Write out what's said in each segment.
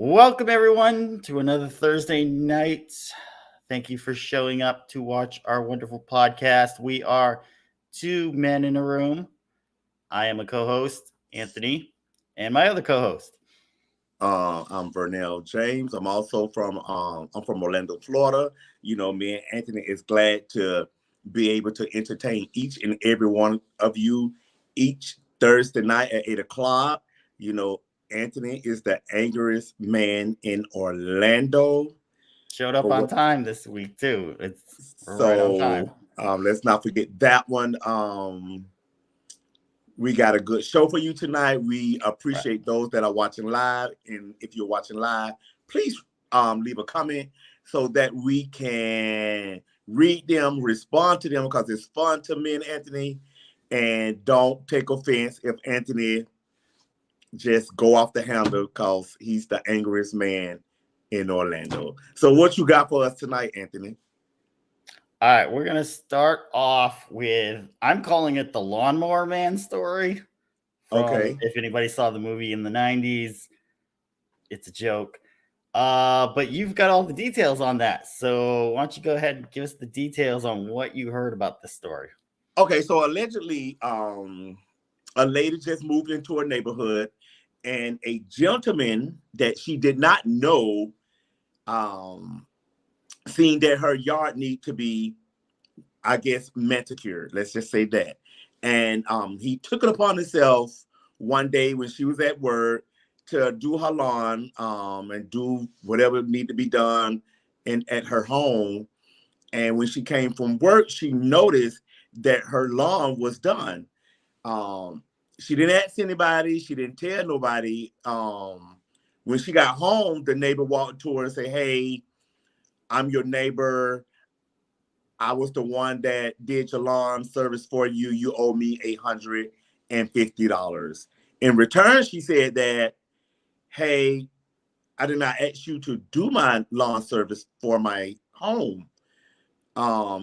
Welcome, everyone, to another Thursday night. Thank you for showing up to watch our wonderful podcast. We are two men in a room. I am a co host, Anthony, and my other co host. I'm Vernell James. I'm from Orlando, Florida. Me and Anthony is glad to be able to entertain each and every one of you each Thursday night at 8 o'clock. You know, Anthony is the angriest man in Orlando. Showed up For on what? time this week, too. We're right on time. Let's not forget that one. We got a good show for you tonight. We Right. appreciate those that are watching live. And if you're watching live, please leave a comment so that we can read them, respond to them, because it's fun to me and Anthony. And don't take offense if Anthony just go off the handle because he's the angriest man in Orlando. So what you got for us tonight, Anthony? All right, we're going to start off with, I'm calling it the Lawnmower Man story. From, Okay. if anybody saw the movie in the 90s, it's a joke. But you've got all the details on that. So why don't you go ahead and give us the details on what you heard about this story? Okay, so allegedly, a lady just moved into her neighborhood, and a gentleman that she did not know, um, seen that her yard need to be, I guess, manicured. Let's just say that, and he took it upon himself one day when she was at work to do her lawn, and do whatever need to be done in at her home. And when she came from work, she noticed that her lawn was done. Um, she didn't ask anybody. She didn't tell nobody. When she got home, the neighbor walked to her and said, "Hey, I'm your neighbor. I was the one that did your lawn service for you. You owe me $850." In return, she said that, "Hey, I did not ask you to do my lawn service for my home."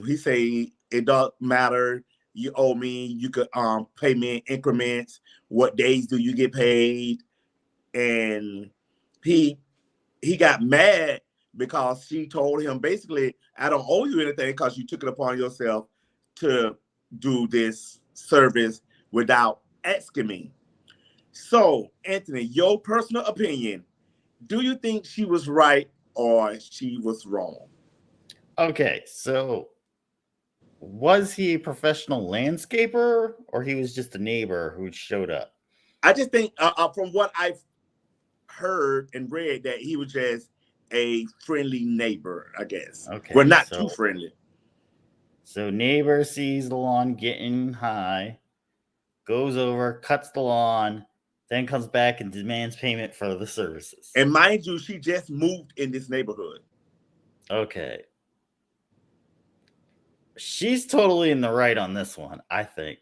He say it don't matter. You owe me. You could pay me in increments. What days do you get paid? And he he got mad because she told him basically, I don't owe you anything because you took it upon yourself to do this service without asking me. So, Anthony, your personal opinion, do you think she was right or she was wrong? Okay, so was he a professional landscaper or he was just a neighbor who showed up? I just think, from what I've heard and read, that he was just a friendly neighbor, I guess. Well, Okay, not too so friendly. neighbor sees the lawn getting high, goes over, cuts the lawn, then comes back and demands payment for the services. And mind you, she just moved in this neighborhood. Okay. She's totally in the right on this one, I think.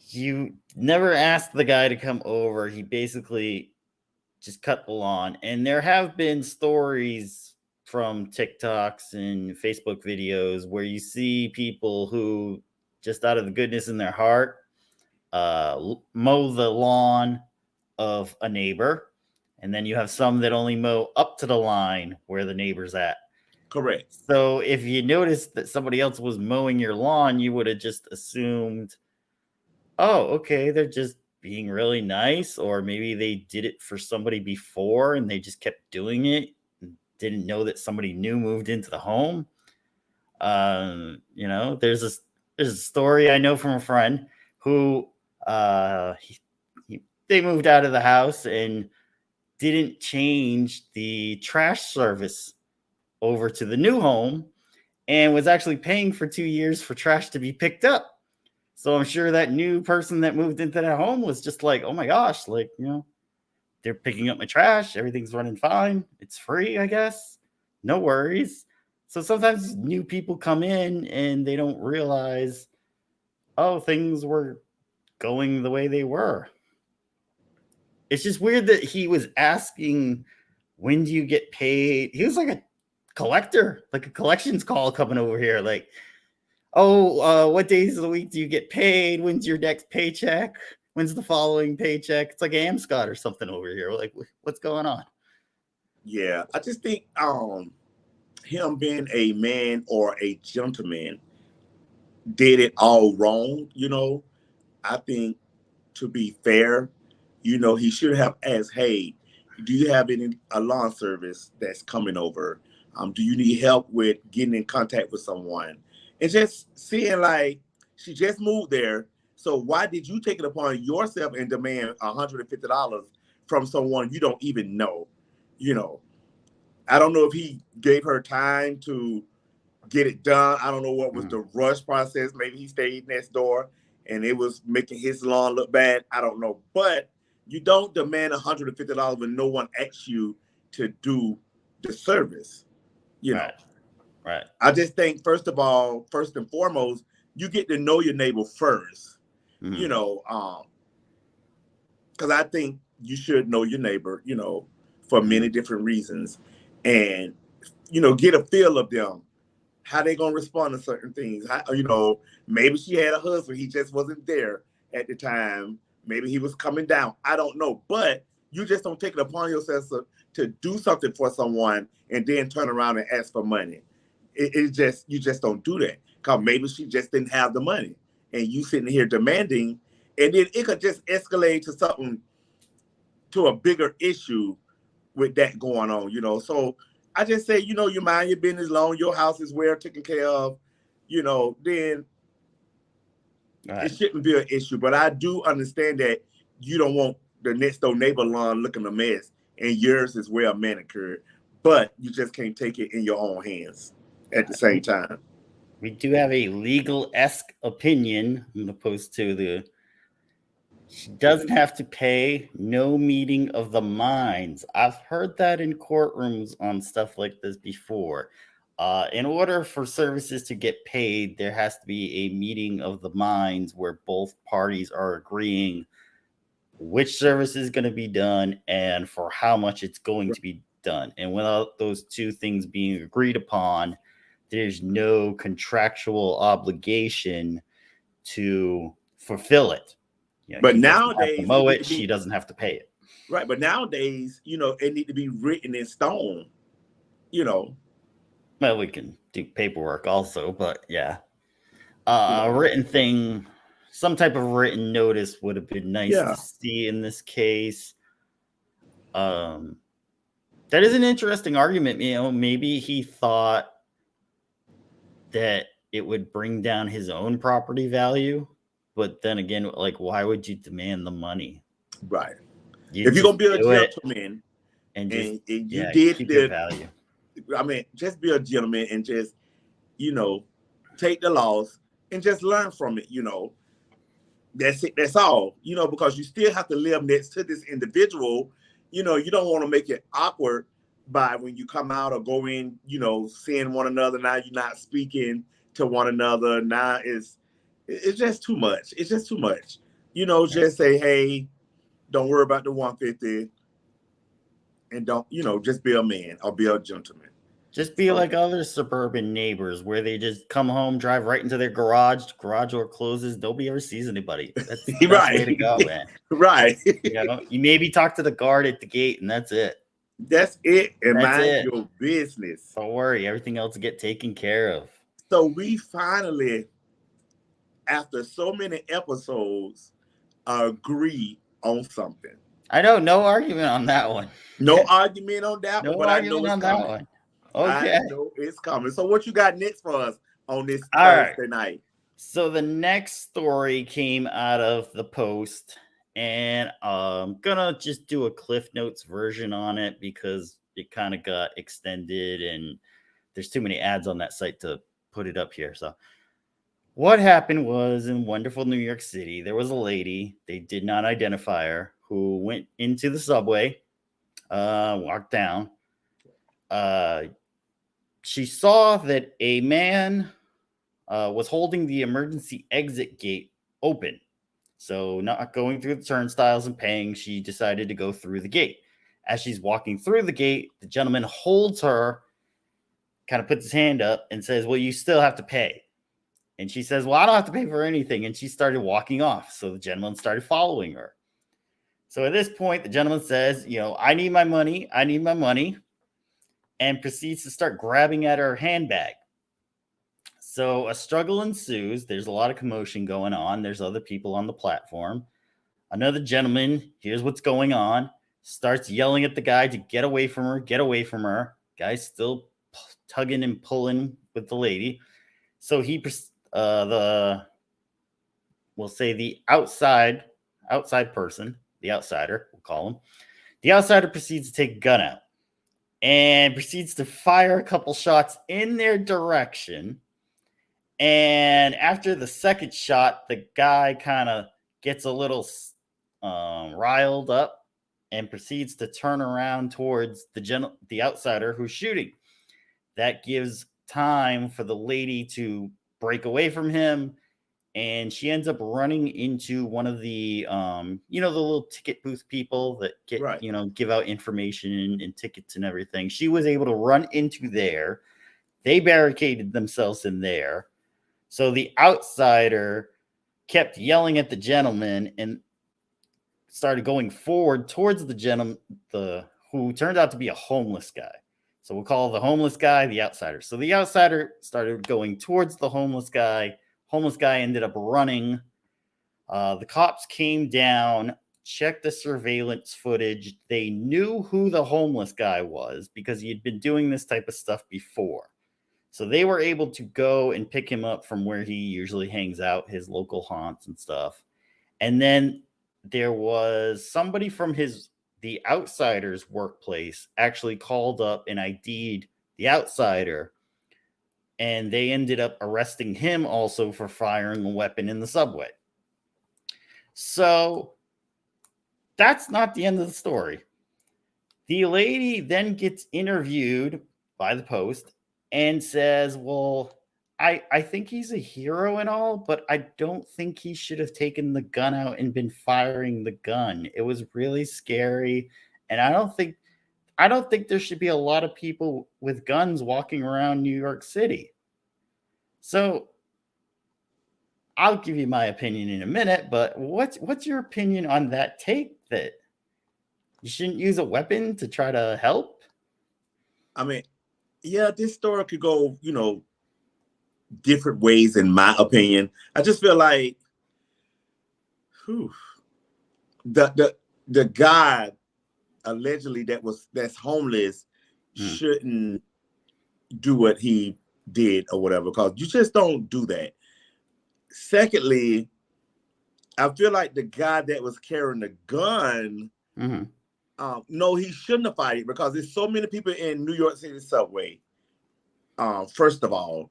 You never asked the guy to come over. He basically just cut the lawn. And there have been stories from TikToks and Facebook videos where you see people who, just out of the goodness in their heart, mow the lawn of a neighbor. And then you have some that only mow up to the line where the neighbor's at. Correct. So if you noticed that somebody else was mowing your lawn, you would have just assumed, oh, okay, they're just being really nice, or maybe they did it for somebody before and they just kept doing it and didn't know that somebody new moved into the home. There's a story I know from a friend who they moved out of the house and didn't change the trash service over to the new home and was actually paying for 2 years for trash to be picked up. So I'm sure that new person that moved into that home was just like, oh my gosh, like, they're picking up my trash. Everything's running fine. It's free, I guess. No worries. So sometimes new people come in and they don't realize, oh, things were going the way they were. It's just weird that he was asking, when do you get paid? He was like a collector, like a collections call coming over here. Like, oh, what days of the week do you get paid? When's your next paycheck? When's the following paycheck? It's like Amscott or something over here. We're like, what's going on? Yeah, I just think him being a man or a gentleman did it all wrong. I think, to be fair, he should have asked, "Hey, do you have any a lawn service that's coming over? Do you need help with getting in contact with someone?" And just seeing like she just moved there, so why did you take it upon yourself and demand $150 from someone you don't even know? You know, I don't know if he gave her time to get it done. I don't know what was the rush process. Maybe he stayed next door and it was making his lawn look bad. I don't know. But you don't demand $150 when no one asks you to do the service. Right. Right. I just think, first and foremost, you get to know your neighbor first. Because I think you should know your neighbor, for many different reasons. And, get a feel of them, how they gonna respond to certain things. Maybe she had a husband, he just wasn't there at the time. Maybe he was coming down. I don't know, but you just don't take it upon yourself to do something for someone and then turn around and ask for money. You just don't do that, because maybe she just didn't have the money, and you sitting here demanding, and then it could just escalate to something, to a bigger issue with that going on. So I just say, you mind your business long, your house is well taken care of, then it shouldn't be an issue. But I do understand that you don't want the next door neighbor lawn looking a mess and yours is well manicured, but you just can't take it in your own hands at the same time. We do have a legal-esque opinion. I'm going to post to she doesn't have to pay, no meeting of the minds. I've heard that in courtrooms on stuff like this before. In order for services to get paid, there has to be a meeting of the minds where both parties are agreeing which service is going to be done and for how much it's going to be done. And without those two things being agreed upon, there's no contractual obligation to fulfill it. But He doesn't have to nowadays mow it. She doesn't have to pay it. Right. But nowadays, it need to be written in stone. Well, we can do paperwork also, but yeah. A written thing, some type of written notice would have been nice to see in this case. That is an interesting argument. Maybe he thought that it would bring down his own property value. But then again, like, why would you demand the money? Right. If you're going to be a gentleman and just, you did keep the value. I mean, just be a gentleman and just, take the loss and just learn from it. That's it. That's all, because you still have to live next to this individual. You don't want to make it awkward by when you come out or go in, seeing one another. Now you're not speaking to one another. Now it's just too much. It's just too much. Just say, hey, don't worry about the 150 and don't, just be a man or be a gentleman. Just be like other suburban neighbors where they just come home, drive right into their garage door closes, nobody ever sees anybody. That's the best way to go, man. Right. You maybe talk to the guard at the gate and that's it. That's it. And mind your business. Don't worry, everything else will get taken care of. So we finally, after so many episodes, agree on something. I know, no argument on that one. No argument on that one, but I know it's coming. That one. Okay. I know it's coming. So what you got next for us on this Thursday night? So the next story came out of the Post, and I'm gonna just do a Cliff Notes version on it because it kind of got extended and there's too many ads on that site to put it up here. So what happened was, in wonderful New York City, there was a lady, they did not identify her, who went into the subway, walked down. She saw that a man was holding the emergency exit gate open. So not going through the turnstiles and paying, she decided to go through the gate. As she's walking through the gate, the gentleman holds her, kind of puts his hand up and says, well, you still have to pay. And she says, well, I don't have to pay for anything. And she started walking off. So the gentleman started following her. So at this point, the gentleman says, I need my money. I need my money. And proceeds to start grabbing at her handbag. So a struggle ensues. There's a lot of commotion going on. There's other people on the platform. Another gentleman hears what's going on, starts yelling at the guy to get away from her, get away from her. Guy's still tugging and pulling with the lady. So we'll say the outside person, the outsider, we'll call him. The outsider proceeds to take a gun out and proceeds to fire a couple shots in their direction. And after the second shot, the guy kind of gets a little riled up and proceeds to turn around towards the outsider who's shooting. That gives time for the lady to break away from him, and she ends up running into one of the the little ticket booth people that get Right. Give out information and tickets and everything. She was able to run into there. They barricaded themselves in there. So the outsider kept yelling at the gentleman and started going forward towards the gentleman, who turned out to be a homeless guy. So we'll call the homeless guy the outsider. So the outsider started going towards the homeless guy. Homeless guy ended up running. The cops came down, checked the surveillance footage. They knew who the homeless guy was because he had been doing this type of stuff before. So they were able to go and pick him up from where he usually hangs out, his local haunts and stuff. And then there was somebody from the outsider's workplace actually called up and ID'd the outsider. And they ended up arresting him also for firing a weapon in the subway. So that's not the end of the story. The lady then gets interviewed by the Post and says, well, I think he's a hero and all, but I don't think he should have taken the gun out and been firing the gun. It was really scary. And I don't think there should be a lot of people with guns walking around New York City. So I'll give you my opinion in a minute, but what's your opinion on that take that you shouldn't use a weapon to try to help? I mean, yeah, this story could go, different ways, in my opinion. I just feel like the guy allegedly that's homeless shouldn't do what he did or whatever, because you just don't do that. Secondly, I feel like the guy that was carrying the gun, no, he shouldn't have fired it, because there's so many people in New York City subway, first of all,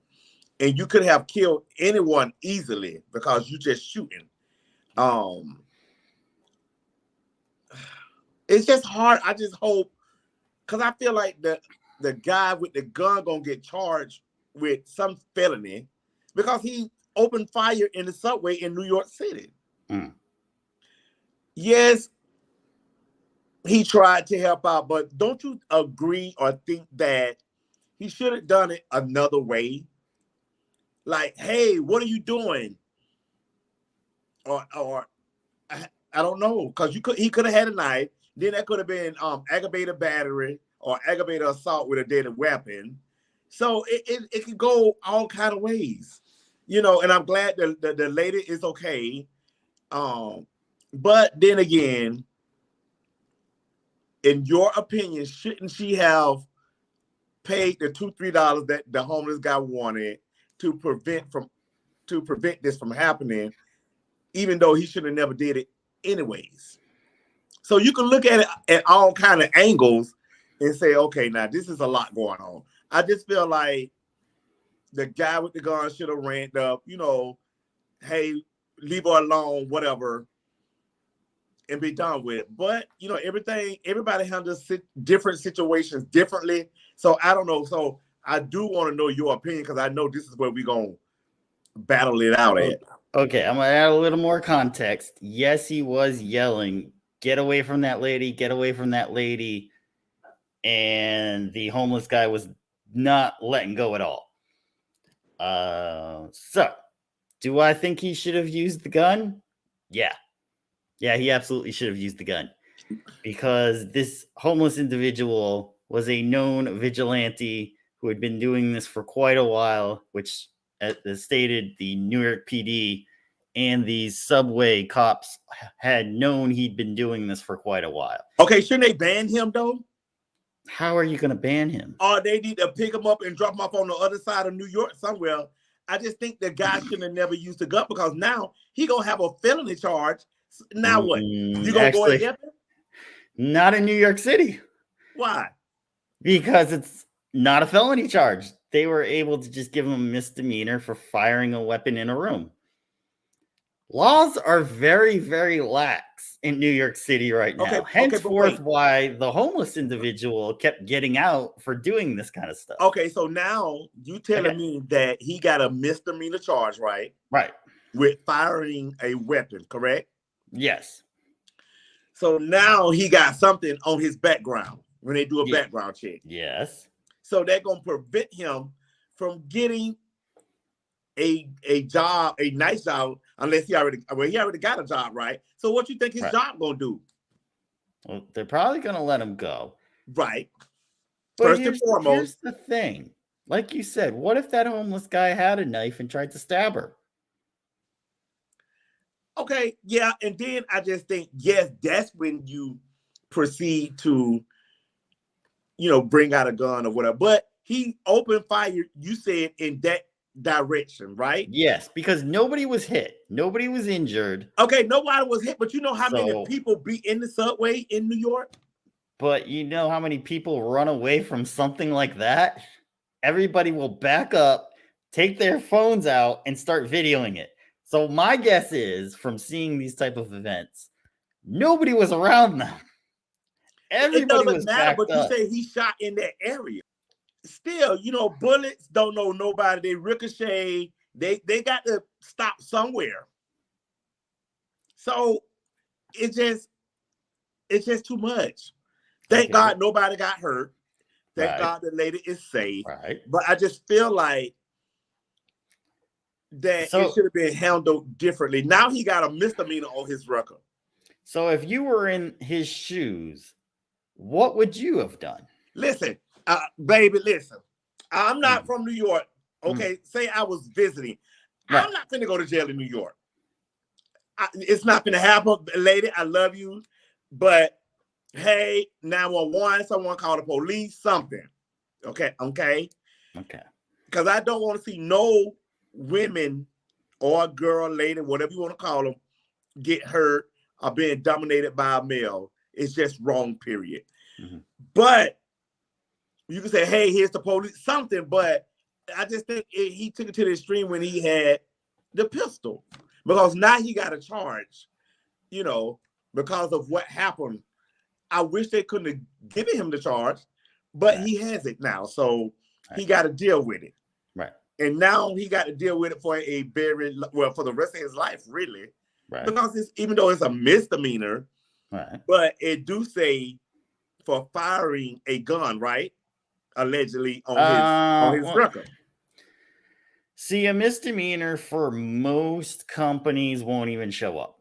and you could have killed anyone easily because you just shooting. It's just hard. I just hope, because I feel like the guy with the gun gonna get charged with some felony because he opened fire in the subway in New York City. Yes, he tried to help out, but don't you agree or think that he should have done it another way? Like, hey, what are you doing? Or I don't know, because he could have had a knife. Then that could have been aggravated battery or aggravated assault with a deadly weapon. So it could go all kind of ways, and I'm glad the lady is okay. But then again, in your opinion, shouldn't she have paid the $2-3 that the homeless guy wanted to prevent this from happening, even though he should have never did it anyways? So you can look at it at all kind of angles and say, okay, now this is a lot going on. I just feel like the guy with the gun should have ran up, hey, leave her alone, whatever, and be done with it. But everybody handles different situations differently. So I don't know. So I do want to know your opinion, because I know this is where we're gonna battle it out at. Okay, I'm gonna add a little more context. Yes, he was yelling, "Get away from that lady! Get away from that lady!" And the homeless guy was not letting go at all. So Do I think he should have used the gun? Yeah. Yeah, he absolutely should have used the gun. Because this homeless individual was a known vigilante who had been doing this for quite a while, which, as stated, the New York PD and these subway cops had known he'd been doing this for quite a while. Okay, shouldn't they ban him though? How are you going to ban him? Or they need to pick him up and drop him off on the other side of New York somewhere. I just think the guy shouldn't have never used a gun because now he gonna have a felony charge. Now what? You gonna go and help him? Not in New York City. Why? Because it's not a felony charge. They were able to just give him a misdemeanor for firing a weapon in a room. Laws are very, very lax in New York City right now. Okay, henceforth, why the homeless individual kept getting out for doing this kind of stuff. Okay, so now you telling me that he got a misdemeanor charge, right? Right. With firing a weapon, correct? Yes. So now he got something on his background when they do a background check. Yes. So they're gonna prevent him from getting a job, a nice job, unless he already got a job, right? So what you think his job gonna do? Well, they're probably gonna let him go. Right. But first and foremost, here's the thing. Like you said, what if that homeless guy had a knife and tried to stab her? Okay, yeah, and then I just think, yes, that's when you proceed to, bring out a gun or whatever. But he opened fire, you said, in that direction, right? Yes, because nobody was hit. Nobody was injured. Okay, nobody was hit, but you know how many people be in the subway in New York? But you know how many people run away from something like that? Everybody will back up, take their phones out, and start videoing it. So my guess is, from seeing these type of events, nobody was around them. Everybody was backed up. But you say he shot in that area. Still, bullets don't know nobody. They ricochet. They got to stop somewhere. So it's just too much. Thank God nobody got hurt. Thank God the lady is safe. Right. But I just feel like that it should have been handled differently. Now he got a misdemeanor on his record. So if you were in his shoes, what would you have done? Listen, baby, listen. I'm not from New York. Okay, say I was visiting. Right. I'm not going to go to jail in New York. It's not going to happen, lady. I love you. But, hey, 911, someone call the police, something. Okay. Because I don't want to see no women or girl, lady, whatever you want to call them, get hurt or being dominated by a male. It's just wrong, period. Mm-hmm. But you can say, hey, here's the police, something. But I just think he took it to the extreme when he had the pistol. Because now he got a charge, because of what happened. I wish they couldn't have given him the charge, but he has it now. So he got to deal with it. Right. And now he got to deal with it for for the rest of his life, really. Right. Because even though it's a misdemeanor, but it do say for firing a gun, right? Allegedly on his record. See, a misdemeanor for most companies won't even show up.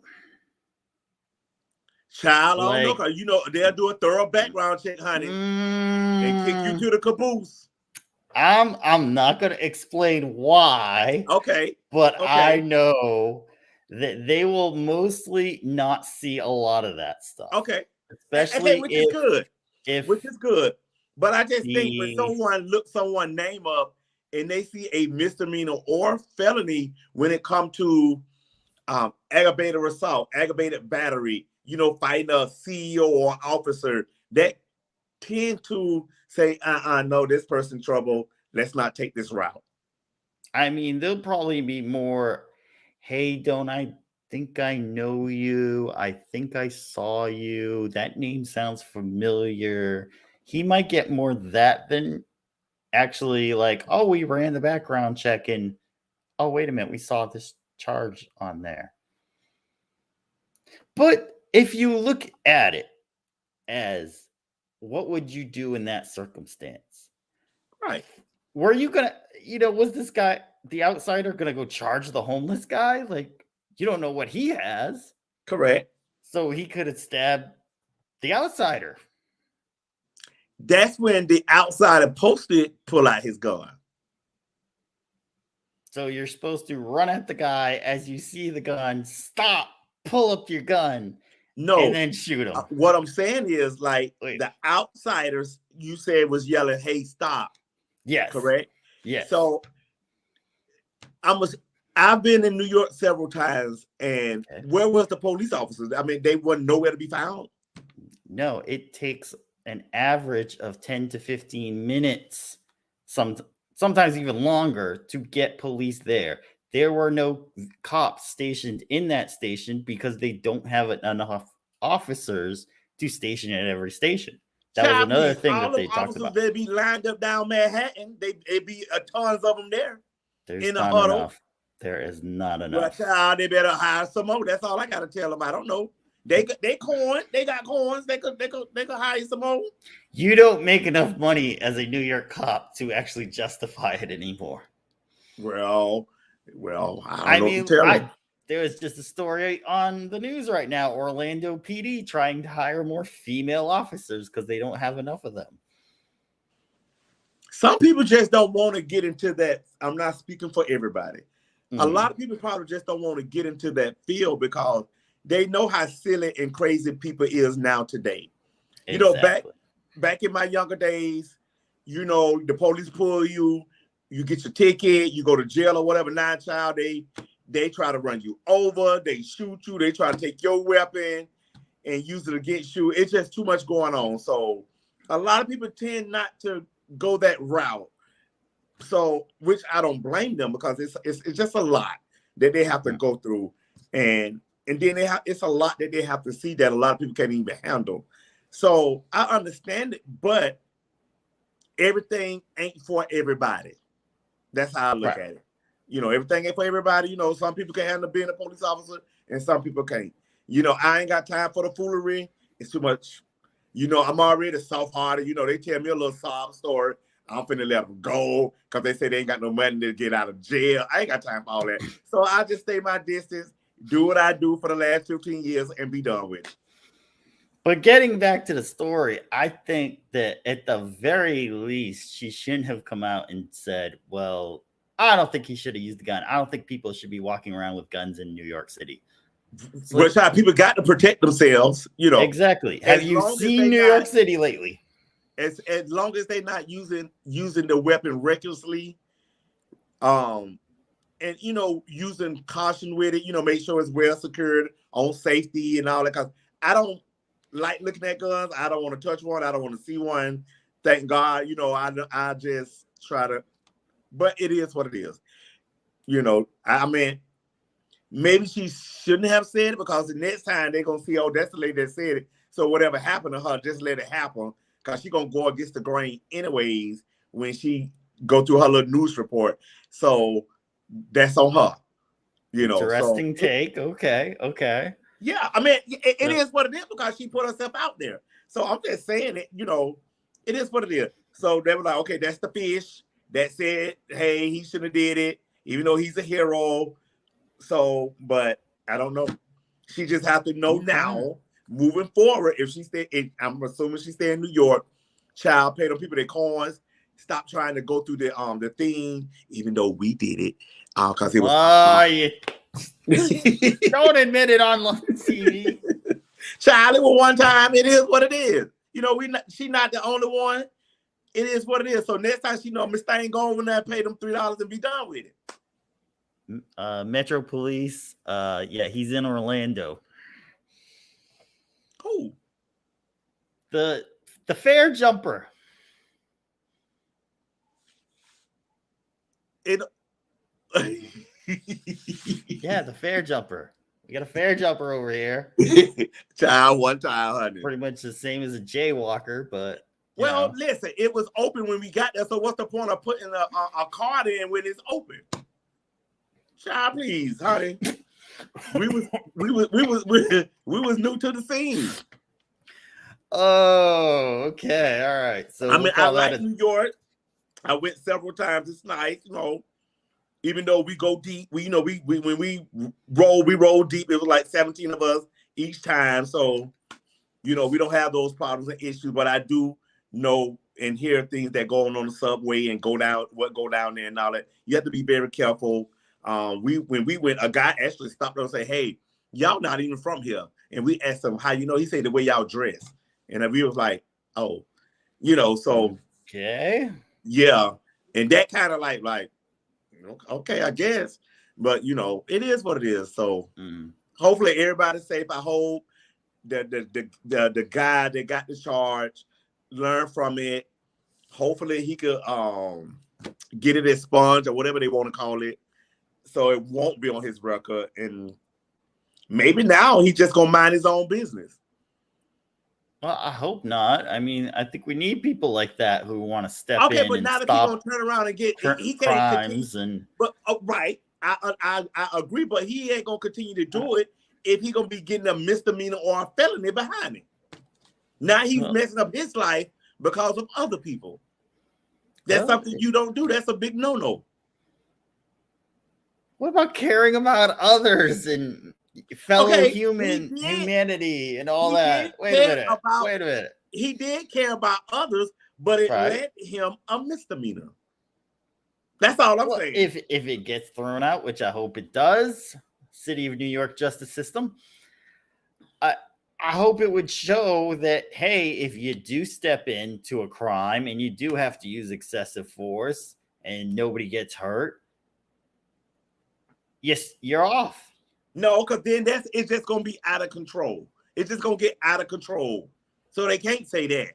Child, I don't know, because they'll do a thorough background check, honey. And kick you to the caboose. I'm not gonna explain why. Okay. But I know that they will mostly not see a lot of that stuff. Okay. Especially which is good. But I just think when someone looks someone's name up and they see a misdemeanor or felony when it comes to aggravated assault, aggravated battery, fighting a CEO or officer, that tend to say, no, this person's trouble. Let's not take this route. I mean, they'll probably be more, hey, don't I think I know you? I think I saw you. That name sounds familiar. He might get more that than actually like, oh, we ran the background check and, oh, wait a minute, we saw this charge on there. But if you look at it as, what would you do in that circumstance? Right. Were you going to, was this guy, the outsider gonna go charge the homeless guy? Like, you don't know what he has. Correct. So he could have stabbed the outsider. That's when the outsider posted pull out his gun. So you're supposed to run at the guy as you see the gun, stop, pull up your gun, and No, then shoot him. what I'm saying is like Wait. the outsiders you said was yelling, "Hey, stop!" Yes. Correct. Yes. So I've been in New York several times, and where was the police officers? I mean, they weren't nowhere to be found. No, it takes an average of 10 to 15 minutes, sometimes even longer, to get police there. There were no cops stationed in that station because they don't have enough officers to station at every station. That was another thing that they talked about. They be lined up down Manhattan. They be tons of them there. There's not enough. There is not enough. Well, they better hire some more. That's all I gotta tell them. I don't know. They coins. They got coins. They could hire some more. You don't make enough money as a New York cop to actually justify it anymore. Well, I don't know what to tell them. There was just a story on the news right now. Orlando PD trying to hire more female officers because they don't have enough of them. Some people just don't want to get into that. I'm not speaking for everybody. A lot of people probably just don't want to get into that field because they know how silly and crazy people is now today. Exactly. You know, back in my younger days, you know, the police pull you, you get your ticket, you go to jail or whatever. Now, child, they try to run you over, they shoot you, they try to take your weapon and use it against you. It's just too much going on. So a lot of people tend not to go that route. So, which I don't blame them because it's just a lot that they have to go through, and then it's a lot that they have to see that a lot of people can't even handle. So I understand it, but everything ain't for everybody. That's how I look at it. You know, everything ain't for everybody. You know, some people can handle being a police officer, and some people can't. You know, I ain't got time for the foolery. It's too much. You know, I'm already soft-hearted. You know, they tell me a little sob story. I'm finna let them go because they say they ain't got no money to get out of jail. I ain't got time for all that. So I just stay my distance, do what I do for the last 15 years, and be done with it. But getting back to the story, I think that at the very least, she shouldn't have come out and said, well, I don't think he should have used the gun. I don't think people should be walking around with guns in New York City. Which how people got to protect themselves, you know. Exactly. Have you seen New York City lately? As long as they're not using the weapon recklessly, and you know, using caution with it, you know, make sure it's well secured on safety and all that. Cause I don't like looking at guns. I don't want to touch one. I don't want to see one. Thank God, you know, I just try to, but it is what it is. You know, I mean, maybe she shouldn't have said it because the next time they're gonna see, oh, that's the lady that said it. So whatever happened to her, just let it happen. Because she's going to go against the grain anyways when she go through her little news report. So that's on her. You know. Interesting take. Okay. Yeah, I mean, it is what it is because she put herself out there. So I'm just saying it, you know, it is what it is. So they were like, okay, that's the fish that said, hey, he shouldn't have did it, even though he's a hero. So, but I don't know. She just have to know now. Moving forward, if she stay, I'm assuming she stay in New York. Child, pay them people their coins. Stop trying to go through the thing, even though we did it, because it was. Don't admit it on TV. Child, it was one time. It is what it is. You know, she not the only one. It is what it is. So next time she know Miss Thing go over there, pay them $3 and be done with it. Metro Police. Yeah, he's in Orlando. Who? The fair jumper. It. Yeah, the fair jumper. We got a fair jumper over here. Child, one time, honey. Pretty much the same as a jaywalker, but well, listen, it was open when we got there. So what's the point of putting a card in when it's open? Child, please, honey. we was new to the scene. Oh, okay, all right. So I mean, I like New York. I went several times. It's nice, you know. even though we go deep, we when we roll deep. It was like 17 of us each time, so we don't have those problems and issues. But I do know and hear things that go on the subway and go down there and all that. You have to be very careful. When we went, a guy actually stopped us and said, "Hey, y'all not even from here." And we asked him how He said the way y'all dress, and we was like, "Oh, so Okay. yeah." And that kind of like okay, I guess, but it is what it is. So hopefully everybody's safe. I hope the guy that got the charge learn from it. Hopefully he could get it expunged or whatever they want to call it, so it won't be on his record. And maybe now he just gonna mind his own business. Well, I hope not. I mean, I think we need people like that who want to step Okay, in but and now if he gonna stop turn around and he can't continue. crimes and. But right, I agree, but he ain't gonna continue to do it if he gonna be getting a misdemeanor or a felony behind it. Now he's messing up his life because of other people. That's something you don't do. That's a big no-no. What about caring about others and fellow humanity and all that? Wait a minute. He did care about others, but it led him a misdemeanor. That's all I'm saying. If it gets thrown out, which I hope it does, City of New York justice system, I hope it would show that, hey, if you do step into a crime and you do have to use excessive force and nobody gets hurt, yes, you're off. No, because then it's just gonna be out of control. It's just gonna get out of control. So they can't say that.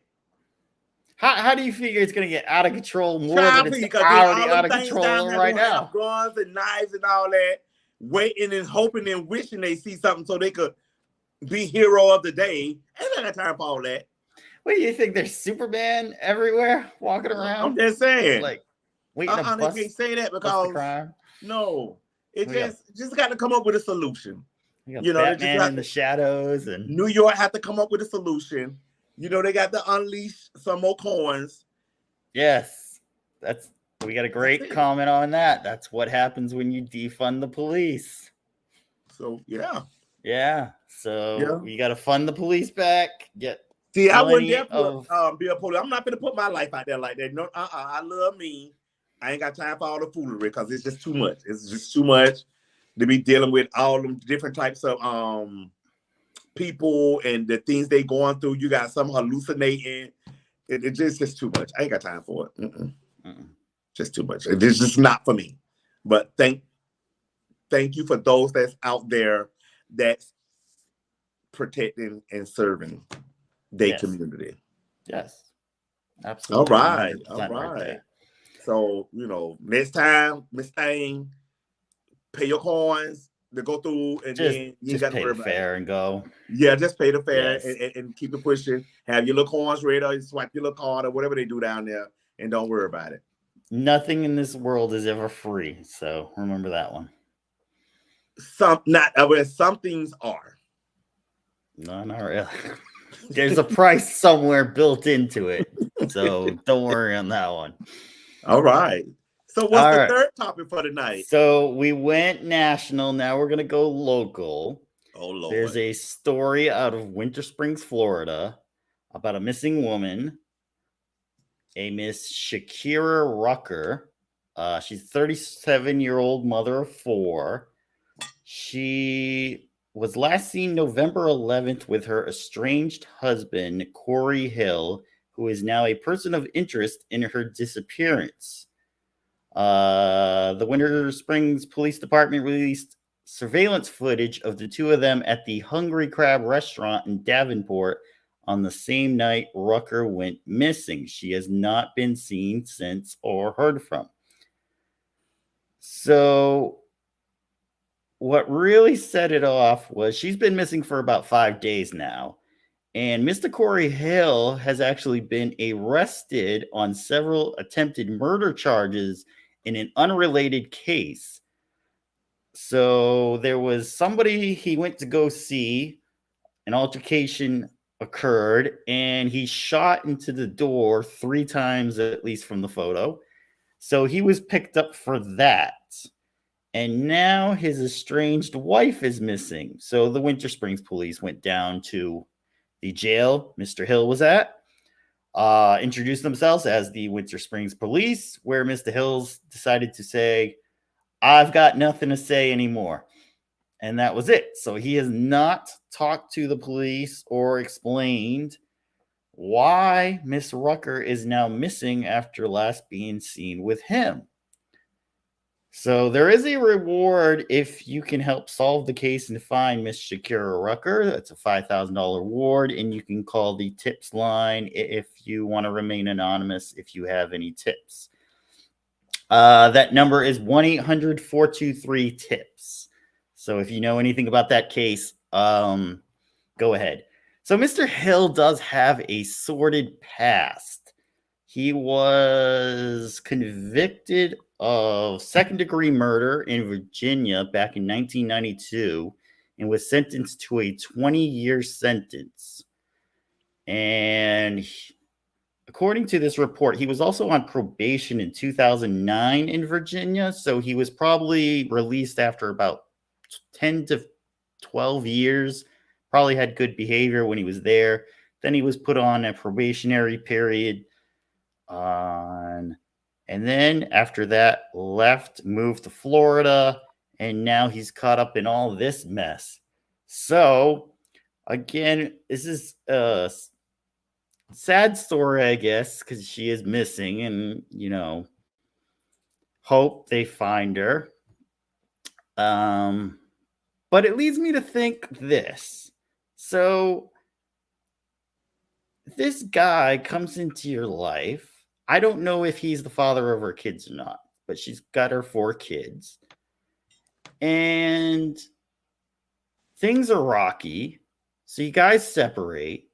How do you figure it's gonna get out of control more than it's already out of control right now? Guns and knives and all that, waiting and hoping and wishing they see something so they could be hero of the day. Ain't got time for all that. What do you think? There's Superman everywhere walking around? I'm just saying. Like, waiting to bust, they can't say that because crime. No, it just got to come up with a solution. Batman in the shadows, and New York have to come up with a solution. They got to unleash some more coins. Yes, we got a great comment on that. That's what happens when you defund the police. So yeah. So you got to fund the police back. I wouldn't dare be a police. I'm not gonna put my life out there like that. No, I love me. I ain't got time for all the foolery because it's just too much. It's just too much to be dealing with all them different types of people and the things they going through. You got some hallucinating. It's just too much. I ain't got time for it. Just too much. It's just not for me. But thank you for those that's out there that's protecting and serving their community. Yes, absolutely. All right. So next time, Miss Thing, pay your coins to go through, and then you got to pay the fare and go. Yeah, just pay the fare and keep it pushing. Have your little coins ready, or swipe your little card, or whatever they do down there, and don't worry about it. Nothing in this world is ever free, so remember that one. Some things are. No, not really. There's a price somewhere built into it, so don't worry on that one. All right. So what's the third topic for tonight? So we went national. Now we're going to go local. Oh, Lord. There's a story out of Winter Springs, Florida, about a missing woman, a Miss Shakira Rucker. She's a 37-year-old mother of 4. She was last seen November 11th with her estranged husband, Corey Hill, who is now a person of interest in her disappearance. The Winter Springs Police Department released surveillance footage of the two of them at the Hungry Crab restaurant in Davenport on the same night Rucker went missing. She has not been seen since or heard from. So what really set it off was she's been missing for about 5 days now. And Mr. Corey Hill has actually been arrested on several attempted murder charges in an unrelated case. So there was somebody he went to go see, an altercation occurred, and he shot into the door 3 times, at least from the photo. So he was picked up for that. And now his estranged wife is missing. So the Winter Springs police went down to the jail Mr. Hill was at, introduced themselves as the Winter Springs police, where Mr. Hills decided to say, I've got nothing to say anymore. And that was it. So he has not talked to the police or explained why Miss Rucker is now missing after last being seen with him. So there is a reward if you can help solve the case and find Miss Shakira Rucker. That's a $5,000 reward, and you can call the tips line if you want to remain anonymous if you have any tips. That number is 1-800-423-TIPS. So if you know anything about that case, go ahead. So Mr. Hill does have a sordid past. He was convicted of second-degree murder in Virginia back in 1992 and was sentenced to a 20-year sentence. And according to this report, he was also on probation in 2009 in Virginia, so he was probably released after about 10 to 12 years. Probably had good behavior when he was there. Then he was put on a probationary period. And then after that, left, moved to Florida, and now he's caught up in all this mess. So, again, this is a sad story, I guess, because she is missing, and, hope they find her. But it leads me to think this. So, this guy comes into your life. I don't know if he's the father of her kids or not, but she's got her 4 kids. And things are rocky. So you guys separate.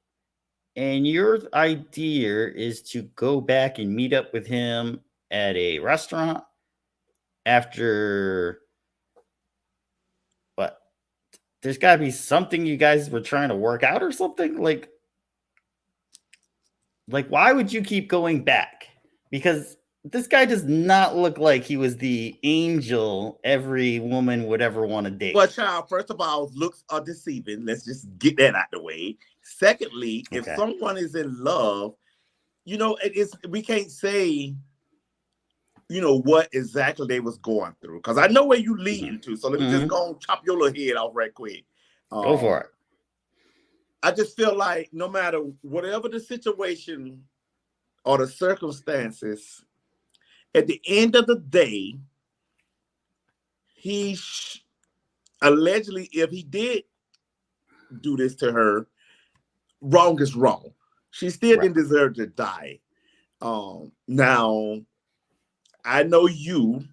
And your idea is to go back and meet up with him at a restaurant after what? There's got to be something you guys were trying to work out or something? Like, why would you keep going back? Because this guy does not look like he was the angel every woman would ever want to date. Well, child, first of all, looks are deceiving. Let's just get that out the way. Secondly, if someone is in love, we can't say, what exactly they was going through. Because I know where you leading to. So let me just go and chop your little head off right quick. Go for it. I just feel like no matter whatever the situation or the circumstances, at the end of the day, he allegedly, if he did do this to her, wrong is wrong. She still didn't deserve to die. Now, I know you,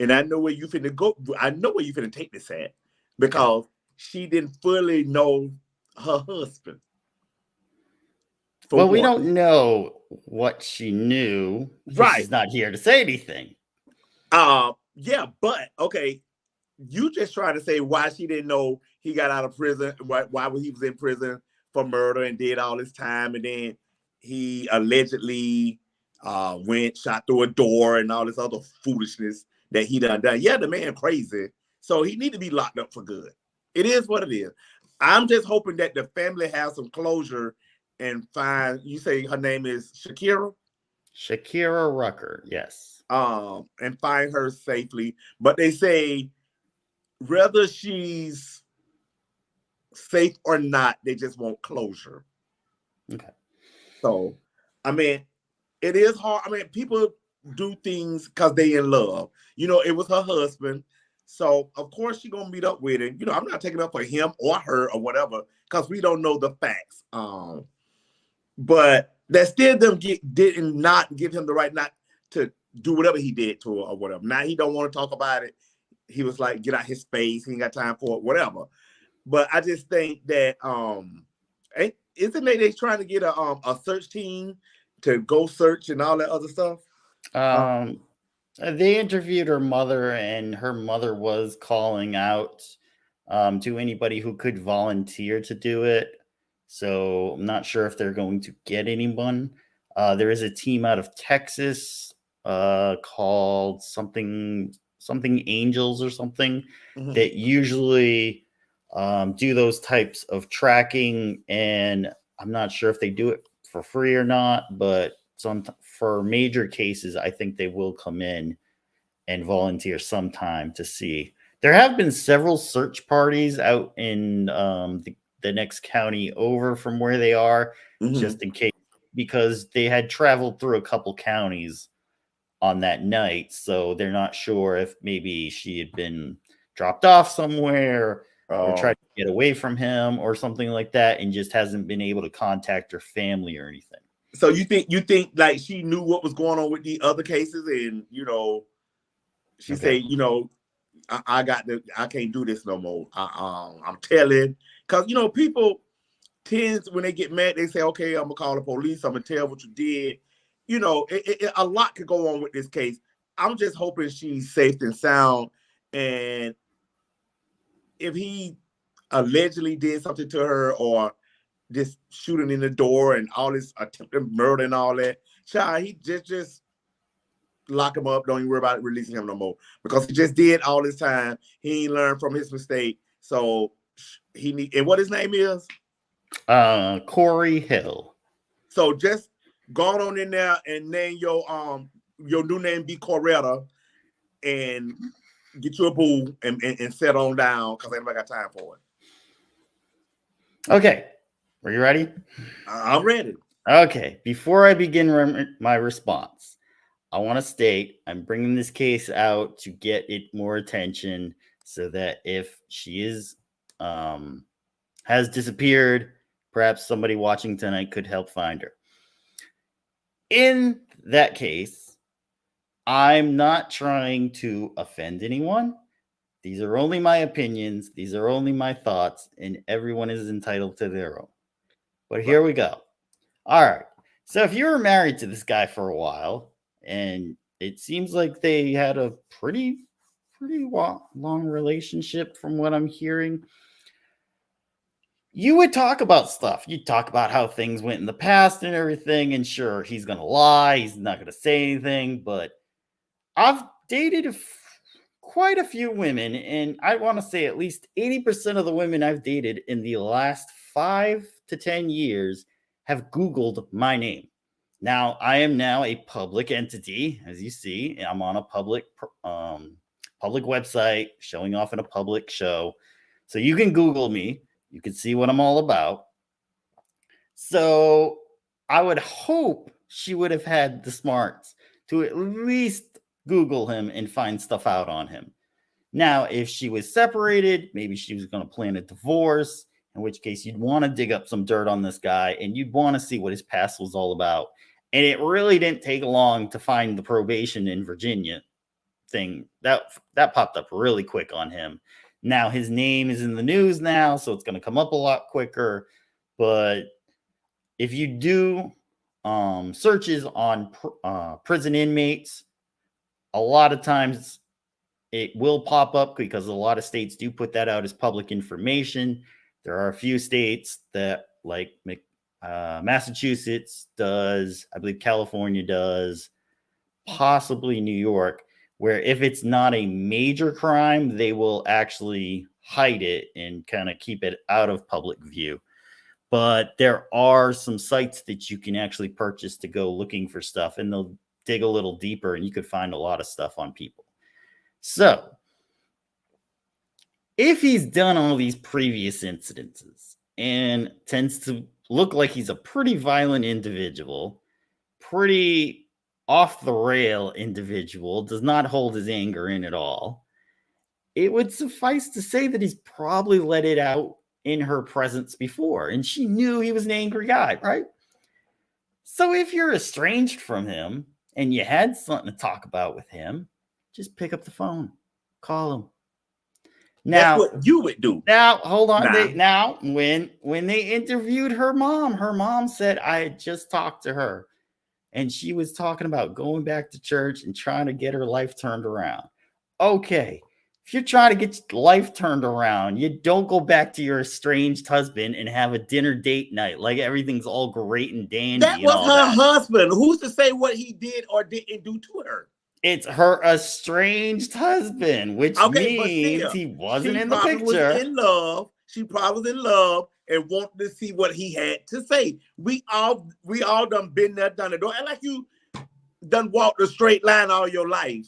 and I know where you finna go. I know where you finna take this at, because she didn't fully know her husband. Well, we don't know what she knew. Right. She's not here to say anything. Yeah, but okay. You just trying to say why she didn't know he got out of prison, why he was in prison for murder and did all this time, and then he allegedly shot through a door and all this other foolishness that he done. Yeah, the man crazy. So he need to be locked up for good. It is what it is. I'm just hoping that the family has some closure and find, you say her name is Shakira? Shakira Rucker, yes. And find her safely. But they say whether she's safe or not, they just want closure. Okay. So, I mean, it is hard. I mean, people do things because they in love. It was her husband. So, of course, she's going to meet up with him. I'm not taking up for him or her or whatever, because we don't know the facts. But that still did not give him the right not to do whatever he did to her or whatever. Now he don't want to talk about it. He was like, get out his face. He ain't got time for it, whatever. But I just think that isn't they trying to get a search team to go search and all that other stuff? They interviewed her mother, and her mother was calling out to anybody who could volunteer to do it. So I'm not sure if they're going to get anyone. There is a team out of Texas called something something angels or something Mhm. that usually do those types of tracking, and I'm not sure if they do it for free or not, but for major cases, I think they will come in and volunteer some time to see. There have been several search parties out in the next county over from where they are, Mhm. just in case, because they had traveled through a couple counties on that night, so they're not sure if maybe she had been dropped off somewhere or tried Oh, to get away from him or something like that and just hasn't been able to contact her family or anything. so you think like she knew what was going on with the other cases, and she Okay. said, I can't do this no more. I'm telling, because people tends when they get mad, they say, okay, I'm gonna call the police. I'm gonna tell what you did. A lot could go on with this case. I'm just hoping she's safe and sound. And if he allegedly did something to her, or just shooting in the door and all this attempted murder and all that, child, he just lock him up. Don't even worry about releasing him no more, because he just did all this time. He ain't learned from his mistake. So he need, and what his name is. Corey Hill. So just go on in there and name your new name be Coretta, and get you a boo, and set on down, because ain't nobody got time for it. Okay. Are you ready? I'm ready. Okay. Before I begin my response, I want to state I'm bringing this case out to get it more attention so that if she has disappeared, perhaps somebody watching tonight could help find her. In that case, I'm not trying to offend anyone. These are only my opinions, these are only my thoughts, and everyone is entitled to their own. But Right. here we go. All right. So if you were married to this guy for a while, and it seems like they had a pretty long relationship from what I'm hearing, you would talk about stuff. You'd talk about how things went in the past and everything. And sure, he's going to lie. He's not going to say anything. But I've dated quite a few women. And I want to say at least 80% of the women I've dated in the last 5 to 10 years have Googled my name. Now, I am now a public entity, as you see. I'm on a public website, showing off in a public show. So you can Google me. You can see what I'm all about. So I would hope she would have had the smarts to at least Google him and find stuff out on him. Now, if she was separated, maybe she was going to plan a divorce, in which case you'd want to dig up some dirt on this guy and you'd want to see what his past was all about. And it really didn't take long to find the probation in Virginia thing. That popped up really quick on him. Now his name is in the news now, so it's going to come up a lot quicker. But if you do searches on prison inmates, a lot of times it will pop up because a lot of states do put that out as public information. There are a few states that, like Massachusetts does, I believe California does, possibly New York, where if it's not a major crime, they will actually hide it and kind of keep it out of public view. But there are some sites that you can actually purchase to go looking for stuff, and they'll dig a little deeper and you could find a lot of stuff on people. So if he's done all these previous incidences and tends to look like he's a pretty violent individual, pretty off the rail individual, does not hold his anger in at all, it would suffice to say that he's probably let it out in her presence before, and she knew he was an angry guy, right? So if you're estranged from him and you had something to talk about with him, just pick up the phone, call him. That's Now, what you would do. hold on. Nah. Now, when they interviewed her mom said I had just talked to her, and she was talking about going back to church and trying to get her life turned around. Okay, if you're trying to get your life turned around, you don't go back to your estranged husband and have a dinner date night like everything's all great and dandy That and was all her that. husband. Who's to say what he did or didn't do to her? It's her estranged husband, which Okay, but means still, he wasn't she in the probably was picture. in love. She probably was in love and wanted to see what he had to say. We all done been there, done it. Don't act like you done walked a straight line all your life.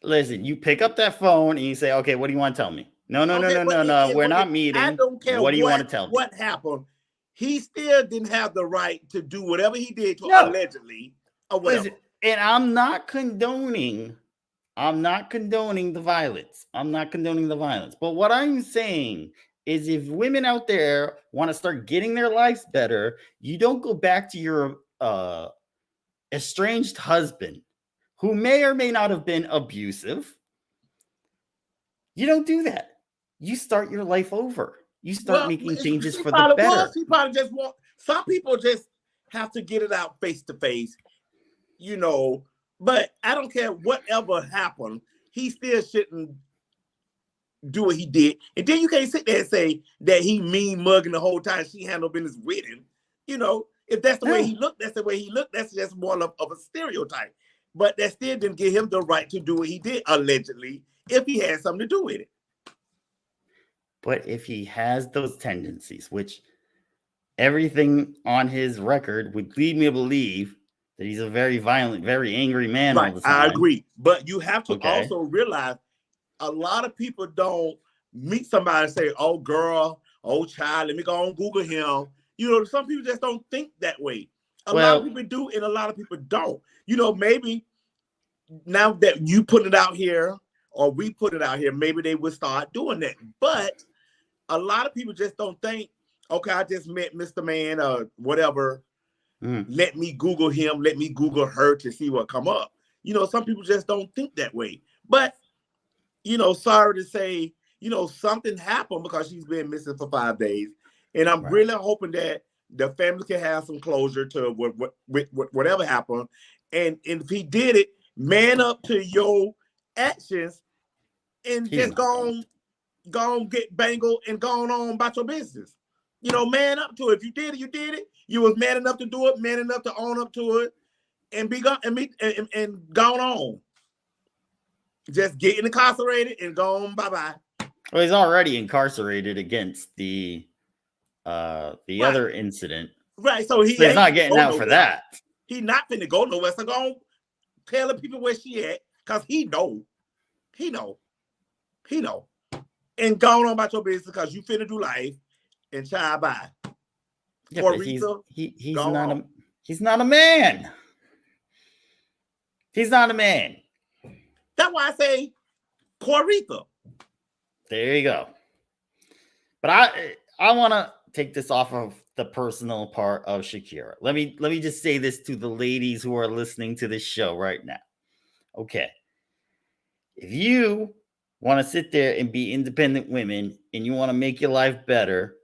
Listen, you pick up that phone and you say, okay, what do you want to tell me? No, no, no, Okay, no, but no, no. We're I not meeting. don't care What do you want to tell me? what happened. He still didn't have the right to do whatever he did to No. allegedly or whatever. Listen, and I'm not condoning the violence. I'm not condoning the violence. But what I'm saying is if women out there want to start getting their lives better, you don't go back to your estranged husband who may or may not have been abusive. You don't do that. You start your life over. You start making changes for the better. She probably just want. Some people just have to get it out face to face, you know. But I don't care whatever happened. He still shouldn't do what he did. And then you can't sit there and say that he mean mugging the whole time she had no business with him. You know, if that's the way he looked, that's the way he looked. That's just more of a stereotype. But that still didn't give him the right to do what he did, allegedly, if he had something to do with it. But if he has those tendencies, which everything on his record would lead me to believe that he's a very violent, very angry man all the time. I agree. But you have to also realize a lot of people don't meet somebody and say, oh, girl, oh, child, let me go on Google him. You know, some people just don't think that way. A lot of people do, and a lot of people don't. You know, maybe now that you put it out here or we put it out here, maybe they would start doing that. But a lot of people just don't think, okay, I just met Mr. Man or whatever. Let me Google him. Let me Google her to see what come up. You know, some people just don't think that way. But, you know, sorry to say, you know, something happened because she's been missing for 5 days. And I'm really hoping that the family can have some closure to whatever happened. And if he did it, man up to your actions and just go on, get bangled and gone on about your business. You know, man up to it. If you did it, you did it. You was man enough to do it, man enough to own up to it, and be gone and gone on. Just get incarcerated and go on. Bye-bye. Well, he's already incarcerated against the other incident. Right. So he's not getting out for that. He not finna go nowhere. So go on, tell the people where she at, because he know. And go on about your business because you finna do life and child bye. Yeah, but he's not a man. He's not a man. That's why I say Coretha. There you go. But I want to take this off of the personal part of Shakira. Let me just say this to the ladies who are listening to this show right now. Okay. If you want to sit there and be independent women and you want to make your life better,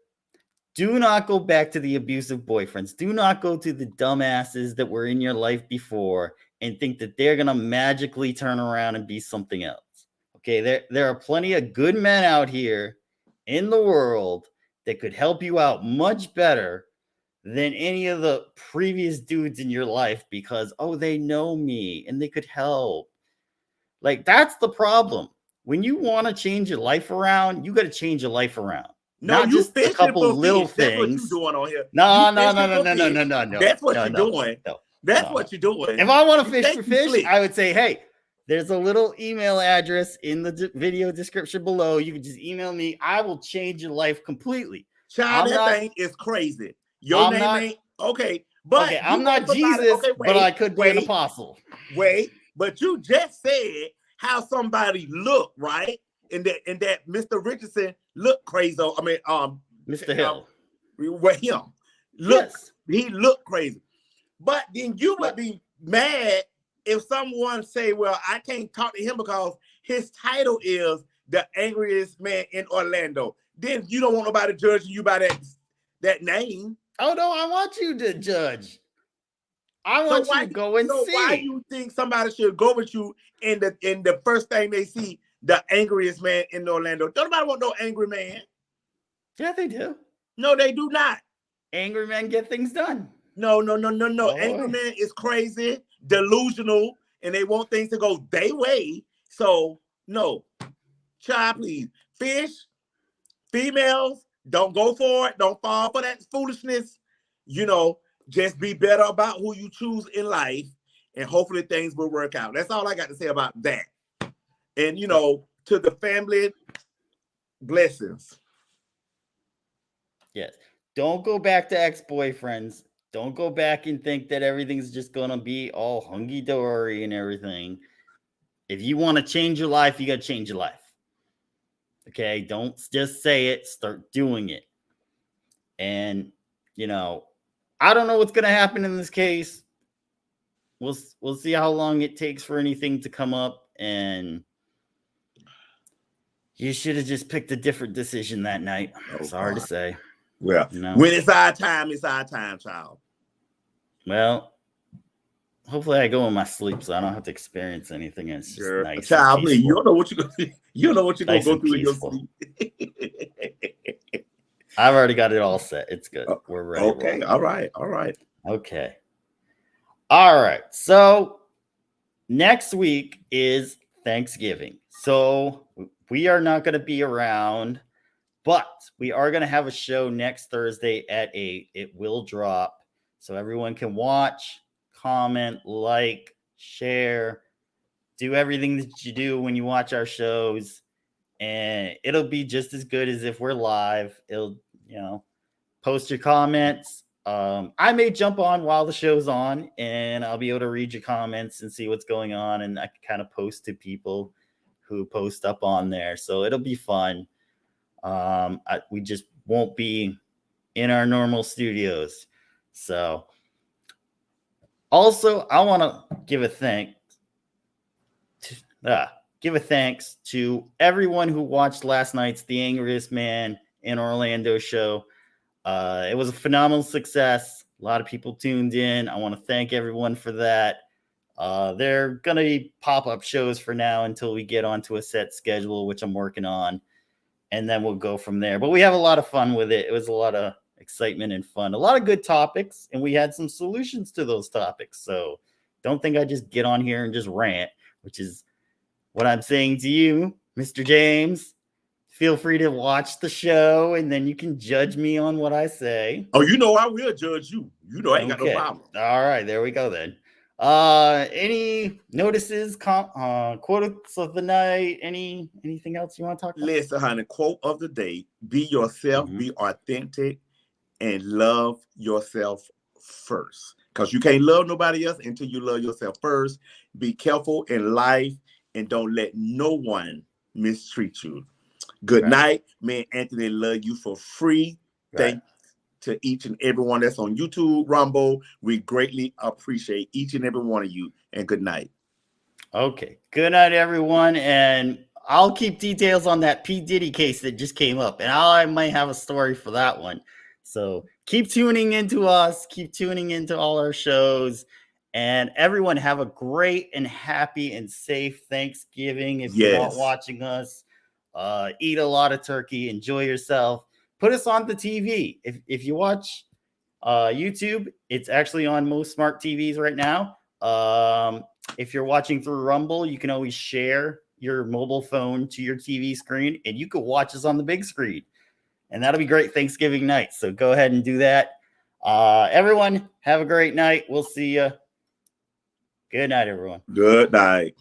do not go back to the abusive boyfriends. Do not go to the dumbasses that were in your life before and think that they're going to magically turn around and be something else. Okay, there are plenty of good men out here in the world that could help you out much better than any of the previous dudes in your life because, oh, they know me and they could help. Like, that's the problem. When you want to change your life around, you got to change your life around. No, not just a couple little things. That's what you're doing on here. No. That's what you're doing. That's what you're doing. If I want to fish for fish, I would say, hey, there's a little email address in the video description below. You can just email me. I will change your life completely. Child, that thing is crazy. Your name ain't okay. But okay, I'm not Jesus, but I could be an apostle. But you just said how somebody looked, right? And that Mr. Richardson looked crazy. I mean, Mr. Hill. He looked crazy. But then you would be mad if someone say, well, I can't talk to him because his title is the angriest man in Orlando. Then you don't want nobody judging you by that name. Oh no, I want you to judge. I want you to go and see. Why do you think somebody should go with you in the first thing they see, the angriest man in Orlando? Don't nobody want no angry man. Yeah, they do. No, they do not. Angry men get things done. No. Angry man is crazy, delusional, and they want things to go their way. So no, child, please, fish, females, don't go for it. Don't fall for that foolishness. You know, just be better about who you choose in life, and hopefully things will work out. That's all I got to say about that. And, you know, to the family, blessings. Yes. Don't go back to ex-boyfriends. Don't go back and think that everything's just going to be all hunky-dory and everything. If you want to change your life, you got to change your life. Okay? Don't just say it. Start doing it. And, you know, I don't know what's going to happen in this case. We'll see how long it takes for anything to come up, and you should have just picked a different decision that night. Oh, sorry God. to say. Well, you know? When it's our time, child. Well, hopefully I go in my sleep so I don't have to experience anything. It's just nice. Child, please, you don't know what you're gonna go through in your sleep. I've already got it all set. It's good. We're ready. Okay, all right. Okay. All right. So next week is Thanksgiving. So we are not going to be around, but we are going to have a show next Thursday at 8. It will drop so everyone can watch, comment, like, share, do everything that you do when you watch our shows. And it'll be just as good as if we're live. It'll, post your comments. I may jump on while the show's on, and I'll be able to read your comments and see what's going on. And I can kind of post to people who post up on there. So it'll be fun. We just won't be in our normal studios. So also, I want to give a thanks to everyone who watched last night's The Angriest Man in Orlando show. It was a phenomenal success. A lot of people tuned in. I want to thank everyone for that. They're going to be pop-up shows for now until we get onto a set schedule, which I'm working on. And then we'll go from there. But we have a lot of fun with it. It was a lot of excitement and fun. A lot of good topics. And we had some solutions to those topics. So don't think I just get on here and just rant, which is what I'm saying to you, Mr. James. Feel free to watch the show, and then you can judge me on what I say. Oh, I will judge you. I ain't got no problem. All right, there we go then. Any notices, quotes of the night? Anything else you want to talk about? Listen, honey, quote of the day: be yourself, be authentic, and love yourself first. Because you can't love nobody else until you love yourself first. Be careful in life, and don't let no one mistreat you. Good night. Me and Anthony love you for free. Thanks to each and everyone that's on YouTube, Rumble. We greatly appreciate each and every one of you. And good night. Okay. Good night, everyone. And I'll keep details on that P. Diddy case that just came up. And I might have a story for that one. So keep tuning into us. Keep tuning into all our shows. And everyone have a great and happy and safe Thanksgiving. If you're not watching us, eat a lot of turkey, enjoy yourself, put us on the TV. If you watch YouTube, it's actually on most smart TVs right now. If you're watching through Rumble, you can always share your mobile phone to your TV screen, and you can watch us on the big screen, and that'll be great Thanksgiving night. So go ahead and do that. Everyone have a great night. We'll see you. Good night, everyone. Good night.